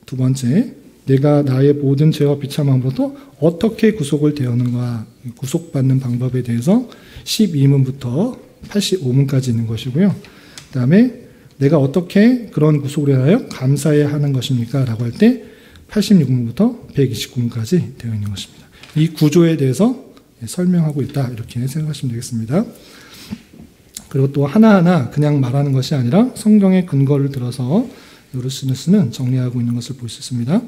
두 번째, 내가 나의 모든 죄와 비참함으로부터 어떻게 구속을 되었는가, 구속받는 방법에 대해서 12문부터 85문까지 있는 것이고요. 그 다음에 내가 어떻게 그런 구속을 인하여 감사해야 하는 것입니까? 라고 할 때 86문부터 129문까지 되어 있는 것입니다. 이 구조에 대해서 설명하고 있다, 이렇게 생각하시면 되겠습니다. 그리고 또 하나하나 그냥 말하는 것이 아니라 성경의 근거를 들어서 요르스누스는 정리하고 있는 것을 볼 수 있습니다.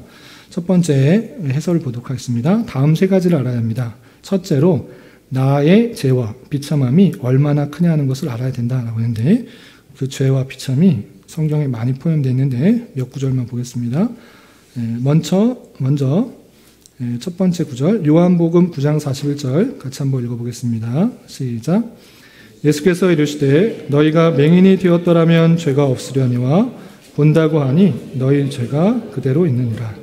첫 번째 해설을 보도록 하겠습니다. 다음 세 가지를 알아야 합니다. 첫째로 나의 죄와 비참함이 얼마나 크냐 하는 것을 알아야 된다라고 했는데, 그 죄와 비참이 성경에 많이 포함되어 있는데 몇 구절만 보겠습니다. 먼저 첫 번째 구절, 요한복음 9장 41절 같이 한번 읽어보겠습니다. 시작. 예수께서 이르시되 너희가 맹인이 되었더라면 죄가 없으려니와 본다고 하니 너희 죄가 그대로 있느니라.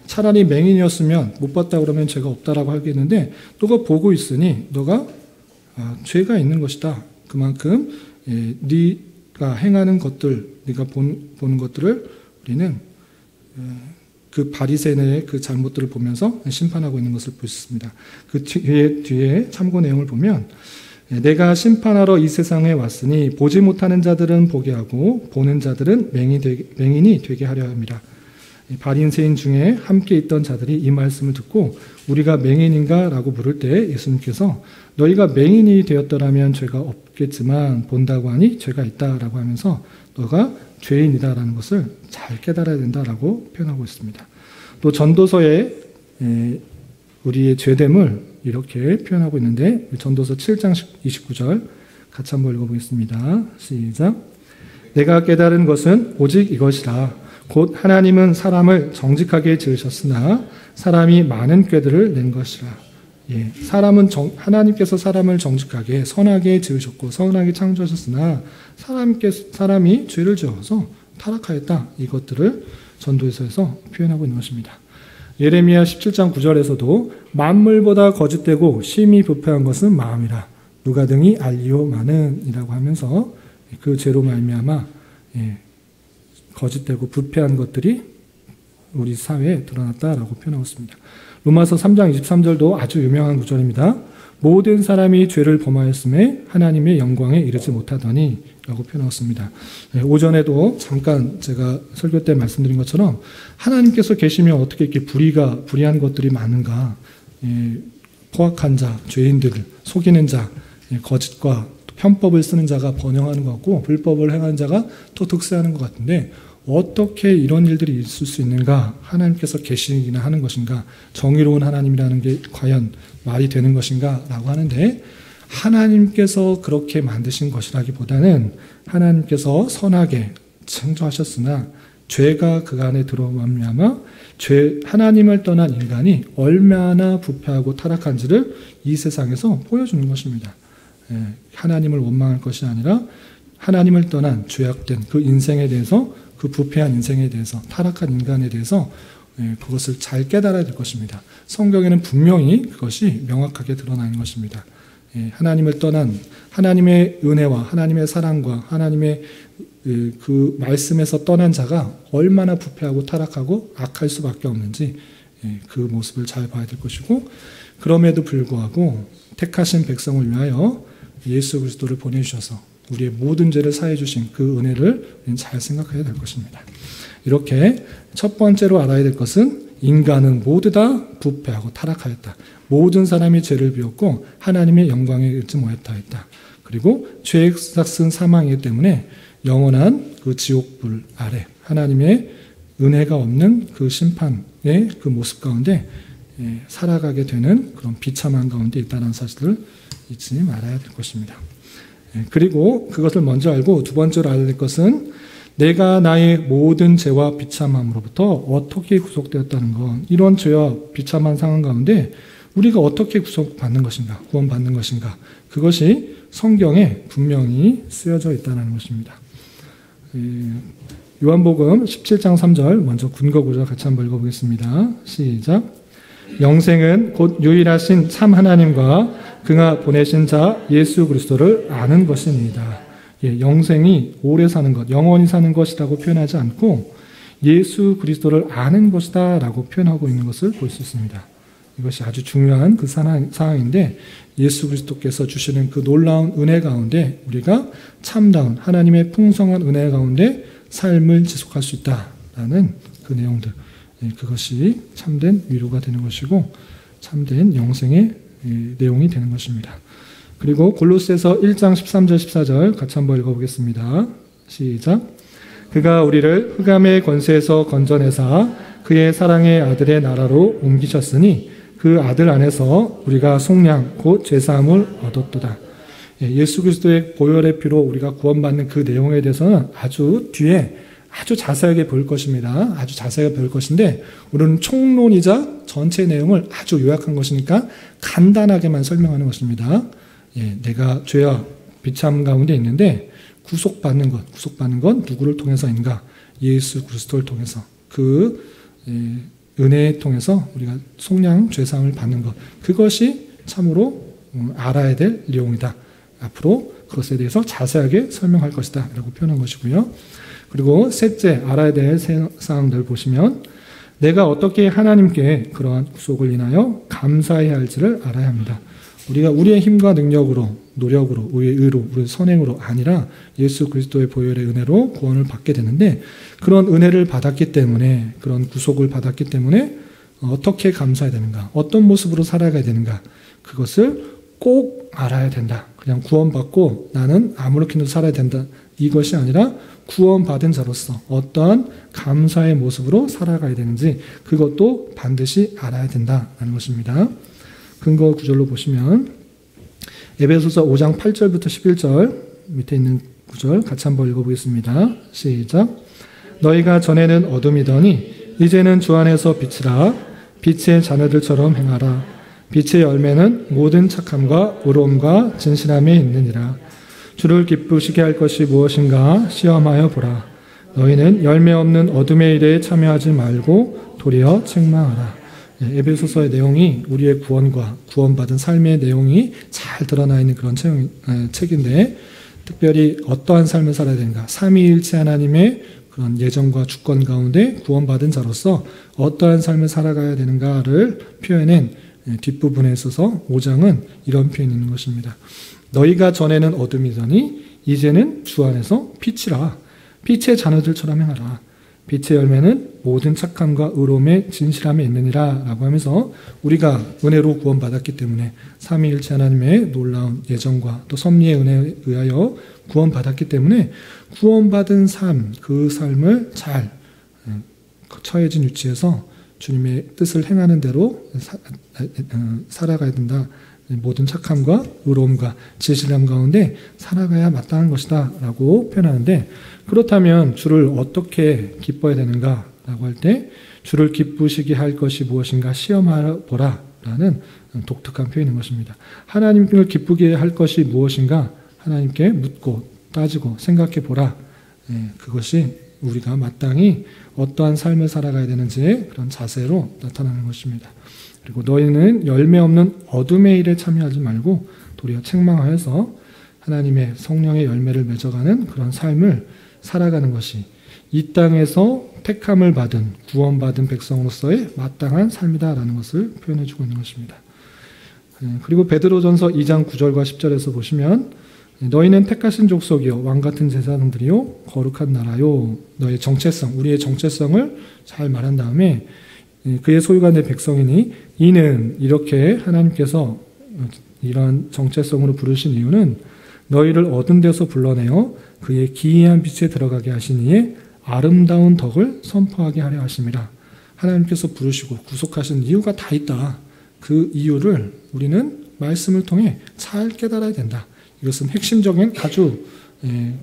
차라리 맹인이었으면 못 봤다 그러면 죄가 없다라고 하겠는데, 너가 보고 있으니 너가 죄가 있는 것이다. 그만큼 네가 행하는 것들, 네가 보는 것들을 우리는 그 바리새인의 그 잘못들을 보면서 심판하고 있는 것을 볼 수 있습니다. 그 뒤에 참고 내용을 보면, 내가 심판하러 이 세상에 왔으니 보지 못하는 자들은 보게 하고 보는 자들은 맹인이 되게 하려 함이라. 바리새인 중에 함께 있던 자들이 이 말씀을 듣고 우리가 맹인인가? 라고 물을 때 예수님께서 너희가 맹인이 되었더라면 죄가 없겠지만 본다고 하니 죄가 있다라고 하면서 너가 죄인이다라는 것을 잘 깨달아야 된다라고 표현하고 있습니다. 또 전도서에 우리의 죄됨을 이렇게 표현하고 있는데, 전도서 7장 29절 같이 한번 읽어보겠습니다. 시작. 내가 깨달은 것은 오직 이것이라. 곧 하나님은 사람을 정직하게 지으셨으나 사람이 많은 꾀들을 낸 것이라. 하나님께서 사람을 정직하게 선하게 지으셨고 선하게 창조하셨으나 사람이 죄를 지어서 타락하였다. 이것들을 전도서에서 표현하고 있는 것입니다. 예레미야 17장 9절에서도 만물보다 거짓되고 심히 부패한 것은 마음이라. 누가 등이 알리오마는 이라고 하면서 그 죄로 말미암아 거짓되고 부패한 것들이 우리 사회에 드러났다라고 표현하고 있습니다. 로마서 3장 23절도 아주 유명한 구절입니다. 모든 사람이 죄를 범하였음에 하나님의 영광에 이르지 못하더니 라고 표현하고 있습니다. 오전에도 잠깐 제가 설교 때 말씀드린 것처럼 하나님께서 계시면 어떻게 이렇게 불의한 것들이 많은가. 포악한 자, 죄인들을 속이는 자, 거짓과 편법을 쓰는 자가 번영하는 것 같고 불법을 행하는 자가 또 득세하는 것 같은데, 어떻게 이런 일들이 있을 수 있는가? 하나님께서 계시기나 하는 것인가? 정의로운 하나님이라는 게 과연 말이 되는 것인가? 라고 하는데, 하나님께서 그렇게 만드신 것이라기보다는 하나님께서 선하게 창조하셨으나 죄가 그 안에 들어오면 하나님을 떠난 인간이 얼마나 부패하고 타락한지를 이 세상에서 보여주는 것입니다. 하나님을 원망할 것이 아니라 하나님을 떠난 죄악된 그 인생에 대해서, 그 부패한 인생에 대해서, 타락한 인간에 대해서 그것을 잘 깨달아야 될 것입니다. 성경에는 분명히 그것이 명확하게 드러나는 것입니다. 하나님을 떠난 하나님의 은혜와 하나님의 사랑과 하나님의 그 말씀에서 떠난 자가 얼마나 부패하고 타락하고 악할 수밖에 없는지 그 모습을 잘 봐야 될 것이고, 그럼에도 불구하고 택하신 백성을 위하여 예수 그리스도를 보내주셔서 우리의 모든 죄를 사해 주신 그 은혜를 잘 생각해야 될 것입니다. 이렇게 첫 번째로 알아야 될 것은 인간은 모두 다 부패하고 타락하였다. 모든 사람이 죄를 비웠고 하나님의 영광에 이르지 못하였다. 그리고 죄의 삭은 사망이기 때문에 영원한 그 지옥불 아래 하나님의 은혜가 없는 그 심판의 그 모습 가운데 살아가게 되는 그런 비참한 가운데 있다는 사실을 잊지 말아야 될 것입니다. 그리고 그것을 먼저 알고 두 번째로 알아야 될 것은 내가 나의 모든 죄와 비참함으로부터 어떻게 구속되었다는 것, 이런 죄와 비참한 상황 가운데 우리가 어떻게 구속받는 것인가, 구원받는 것인가, 그것이 성경에 분명히 쓰여져 있다는 것입니다. 요한복음 17장 3절 먼저 근거 구절 같이 한번 읽어보겠습니다. 시작. 영생은 곧 유일하신 참 하나님과 그가 보내신 자 예수 그리스도를 아는 것입니다. 영생이 오래 사는 것, 영원히 사는 것이라고 표현하지 않고 예수 그리스도를 아는 것이다 라고 표현하고 있는 것을 볼 수 있습니다. 이것이 아주 중요한 그 상황인데, 예수 그리스도께서 주시는 그 놀라운 은혜 가운데 우리가 참다운 하나님의 풍성한 은혜 가운데 삶을 지속할 수 있다라는 그 내용들, 그것이 참된 위로가 되는 것이고 참된 영생의 내용이 되는 것입니다. 그리고 골로새서 1장 13절 14절 같이 한번 읽어보겠습니다. 시작. 그가 우리를 흑암의 권세에서 건져내사 그의 사랑의 아들의 나라로 옮기셨으니 그 아들 안에서 우리가 속량 곧 죄사함을 얻었도다. 예수 그리스도의 보혈의 피로 우리가 구원받는 그 내용에 대해서는 아주 뒤에 아주 자세하게 볼 것입니다. 아주 자세하게 볼 것인데 우리는 총론이자 전체 내용을 아주 요약한 것이니까 간단하게만 설명하는 것입니다. 내가 죄와 비참 가운데 있는데 구속받는 건 누구를 통해서인가? 예수 그리스도를 통해서 그 은혜를 통해서 우리가 속량 죄사함을 받는 것, 그것이 참으로 알아야 될 내용이다. 앞으로 그것에 대해서 자세하게 설명할 것이다 라고 표현한 것이고요. 그리고 셋째 알아야 될 사항들 보시면 내가 어떻게 하나님께 그러한 구속을 인하여 감사해야 할지를 알아야 합니다. 우리가 우리의 힘과 능력으로, 노력으로, 우리의 의로, 우리의 선행으로 아니라 예수 그리스도의 보혈의 은혜로 구원을 받게 되는데 그런 은혜를 받았기 때문에, 그런 구속을 받았기 때문에 어떻게 감사해야 되는가, 어떤 모습으로 살아가야 되는가, 그것을 꼭 알아야 된다. 그냥 구원받고 나는 아무렇게나 살아야 된다. 이것이 아니라 구원받은 자로서 어떠한 감사의 모습으로 살아가야 되는지 그것도 반드시 알아야 된다는 것입니다. 근거 구절로 보시면 에베소서 5장 8절부터 11절 밑에 있는 구절 같이 한번 읽어보겠습니다. 시작. 너희가 전에는 어둠이더니 이제는 주 안에서 빛이라. 빛의 자녀들처럼 행하라. 빛의 열매는 모든 착함과 의로움과 진실함에 있느니라. 주를 기쁘시게 할 것이 무엇인가 시험하여 보라. 너희는 열매 없는 어둠의 일에 참여하지 말고 도리어 책망하라. 에베소서의 내용이 우리의 구원과 구원받은 삶의 내용이 잘 드러나 있는 그런 책인데 특별히 어떠한 삶을 살아야 되는가, 삼위일체 하나님의 그런 예정과 주권 가운데 구원받은 자로서 어떠한 삶을 살아가야 되는가를 표현한 뒷부분에 있어서 5장은 이런 표현이 있는 것입니다. 너희가 전에는 어둠이더니 이제는 주 안에서 빛이라. 빛의 자녀들처럼 행하라. 빛의 열매는 모든 착함과 의로움의 진실함에 있느니라 라고 하면서 우리가 은혜로 구원받았기 때문에 삼위일체 하나님의 놀라운 예정과 또 섭리의 은혜에 의하여 구원받았기 때문에 구원받은 삶, 그 삶을 잘 처해진 위치에서 주님의 뜻을 행하는 대로 살아가야 된다. 모든 착함과 의로움과 진실함 가운데 살아가야 마땅한 것이다 라고 표현하는데, 그렇다면 주를 어떻게 기뻐해야 되는가 라고 할 때 주를 기쁘시게 할 것이 무엇인가 시험하보라 라는 독특한 표현인 것입니다. 하나님을 기쁘게 할 것이 무엇인가 하나님께 묻고 따지고 생각해 보라. 그것이 우리가 마땅히 어떠한 삶을 살아가야 되는지의 그런 자세로 나타나는 것입니다. 그리고 너희는 열매 없는 어둠의 일에 참여하지 말고 도리어 책망하여서 하나님의 성령의 열매를 맺어가는 그런 삶을 살아가는 것이 이 땅에서 택함을 받은 구원받은 백성으로서의 마땅한 삶이다라는 것을 표현해주고 있는 것입니다. 그리고 베드로전서 2장 9절과 10절에서 보시면 너희는 택하신 족속이요 왕같은 제사장들이요 거룩한 나라요. 너의 정체성, 우리의 정체성을 잘 말한 다음에 그의 소유가 내 백성이니 이는 이렇게 하나님께서 이러한 정체성으로 부르신 이유는 너희를 어두운 데서 불러내어 그의 기이한 빛에 들어가게 하신 이의 아름다운 덕을 선포하게 하려 하심이라. 하나님께서 부르시고 구속하신 이유가 다 있다. 그 이유를 우리는 말씀을 통해 잘 깨달아야 된다. 이것은 핵심적인 아주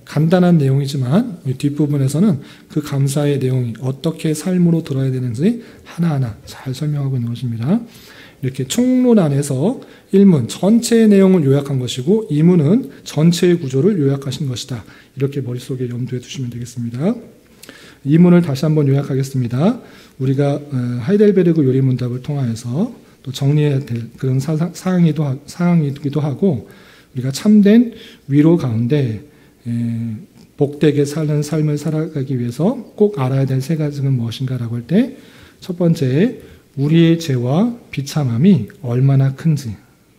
간단한 내용이지만 뒷부분에서는 그 감사의 내용이 어떻게 삶으로 들어야 되는지 하나하나 잘 설명하고 있는 것입니다. 이렇게 총론 안에서 1문 전체의 내용을 요약한 것이고 2문은 전체의 구조를 요약하신 것이다. 이렇게 머릿속에 염두에 두시면 되겠습니다. 2문을 다시 한번 요약하겠습니다. 우리가 하이델베르그 요리문답을 통하여서 또 정리해야 될 그런 사항이기도 하고 우리가 참된 위로 가운데 복되게 사는 삶을 살아가기 위해서 꼭 알아야 될 세 가지는 무엇인가라고 할 때 첫 번째, 우리의 죄와 비참함이 얼마나 큰지,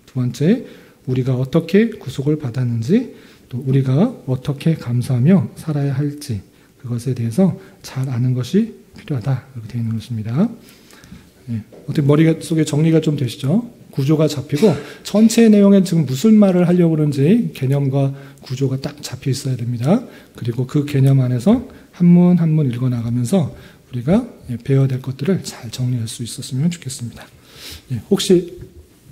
두 번째, 우리가 어떻게 구속을 받았는지, 또 우리가 어떻게 감사하며 살아야 할지 그것에 대해서 잘 아는 것이 필요하다. 이렇게 되어 있는 것입니다. 예, 어떻게 머릿속에 정리가 좀 되시죠? 구조가 잡히고 전체 내용에 지금 무슨 말을 하려고 그러는지 개념과 구조가 딱 잡혀 있어야 됩니다. 그리고 그 개념 안에서 한문 한문 읽어나가면서 우리가 배워야 될 것들을 잘 정리할 수 있었으면 좋겠습니다. 예, 혹시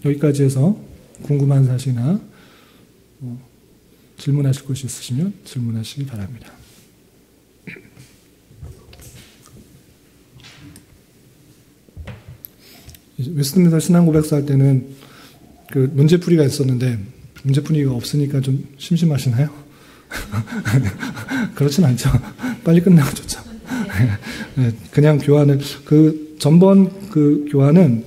여기까지 해서 궁금한 사실이나 질문하실 것이 있으시면 질문하시기 바랍니다. 웨스트민스터 신앙고백서 할 때는 그 문제풀이가 있었는데 문제풀이가 없으니까 좀 심심하시나요? 그렇진 않죠. 빨리 끝나고 좋죠. 네, 그냥 교환을 전번 그 교환은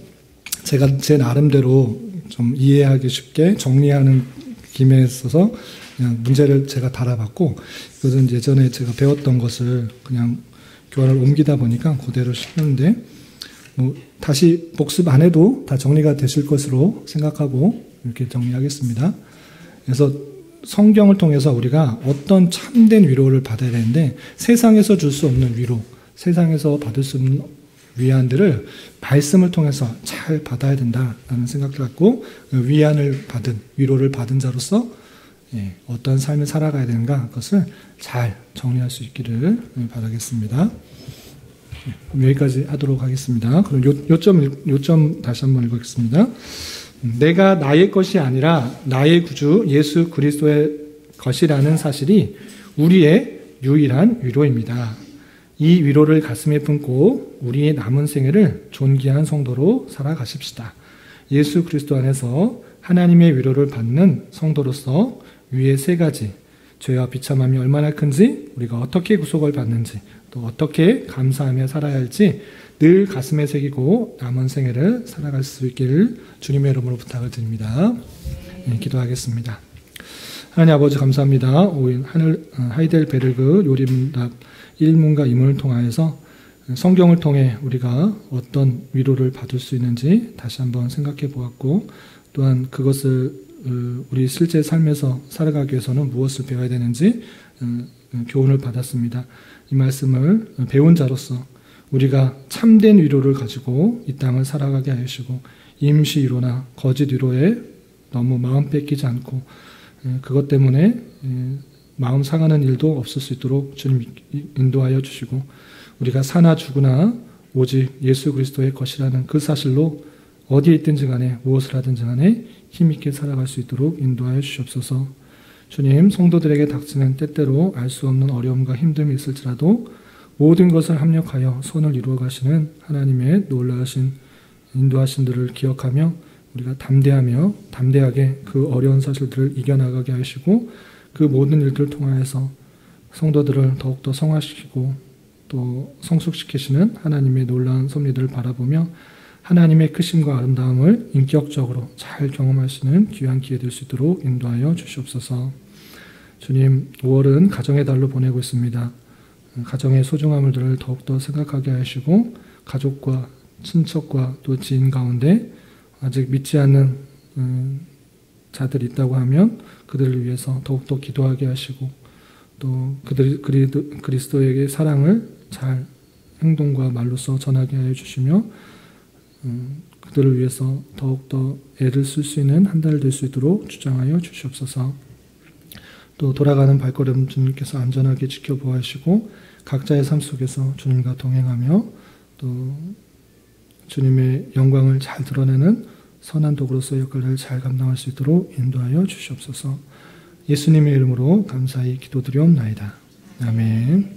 제가 제 나름대로 좀 이해하기 쉽게 정리하는 김에 있어서 그냥 문제를 제가 달아봤고, 그것은 예전에 제가 배웠던 것을 그냥 교환을 옮기다 보니까 그대로 시켰는데, 다시 복습 안 해도 다 정리가 되실 것으로 생각하고 이렇게 정리하겠습니다. 그래서 성경을 통해서 우리가 어떤 참된 위로를 받아야 되는데, 세상에서 줄 수 없는 위로, 세상에서 받을 수 없는 위안들을 말씀을 통해서 잘 받아야 된다라는 생각을 갖고 위안을 받은, 위로를 받은 자로서 어떤 삶을 살아가야 되는가, 그것을 잘 정리할 수 있기를 바라겠습니다. 여기까지 하도록 하겠습니다. 그럼 요점 다시 한번 읽겠습니다. 내가 나의 것이 아니라 나의 구주 예수 그리스도의 것이라는 사실이 우리의 유일한 위로입니다. 이 위로를 가슴에 품고 우리의 남은 생애를 존귀한 성도로 살아가십시다. 예수 그리스도 안에서 하나님의 위로를 받는 성도로서 위의 세 가지, 죄와 비참함이 얼마나 큰지, 우리가 어떻게 구속을 받는지, 또 어떻게 감사하며 살아야 할지 늘 가슴에 새기고 남은 생애를 살아갈 수 있기를 주님의 이름으로 부탁을 드립니다. 기도하겠습니다. 하나님 아버지 감사합니다. 하이델베르그 요리문답 1문과 2문을 통하여서 성경을 통해 우리가 어떤 위로를 받을 수 있는지 다시 한번 생각해 보았고, 또한 그것을 우리 실제 삶에서 살아가기 위해서는 무엇을 배워야 되는지 교훈을 받았습니다. 이 말씀을 배운 자로서 우리가 참된 위로를 가지고 이 땅을 살아가게 하시고, 임시 위로나 거짓 위로에 너무 마음 뺏기지 않고 그것 때문에 마음 상하는 일도 없을 수 있도록 주님 인도하여 주시고, 우리가 사나 죽으나 오직 예수 그리스도의 것이라는 그 사실로 어디에 있든지 간에 무엇을 하든지 간에 힘있게 살아갈 수 있도록 인도하여 주시옵소서. 주님, 성도들에게 닥치는 때때로 알 수 없는 어려움과 힘듦이 있을지라도 모든 것을 합력하여 선을 이루어 가시는 하나님의 놀라우신 인도하신들을 기억하며 우리가 담대하게 그 어려운 사실들을 이겨나가게 하시고, 그 모든 일들을 통하여서 성도들을 더욱더 성화시키고 또 성숙시키시는 하나님의 놀라운 섭리들을 바라보며 하나님의 크심과 아름다움을 인격적으로 잘 경험할 수 있는 귀한 기회 될 수 있도록 인도하여 주시옵소서. 주님, 5월은 가정의 달로 보내고 있습니다. 가정의 소중함을 더욱더 생각하게 하시고, 가족과 친척과 또 지인 가운데 아직 믿지 않는 자들이 있다고 하면 그들을 위해서 더욱더 기도하게 하시고, 또 그리스도에게 사랑을 잘 행동과 말로써 전하게 하여 주시며, 그들을 위해서 더욱더 애를 쓸 수 있는 한 달 될 수 있도록 주장하여 주시옵소서. 또 돌아가는 발걸음 주님께서 안전하게 지켜보아 주시고, 각자의 삶 속에서 주님과 동행하며 또 주님의 영광을 잘 드러내는 선한 도구로서의 역할을 잘 감당할 수 있도록 인도하여 주시옵소서. 예수님의 이름으로 감사히 기도드리옵나이다. 아멘.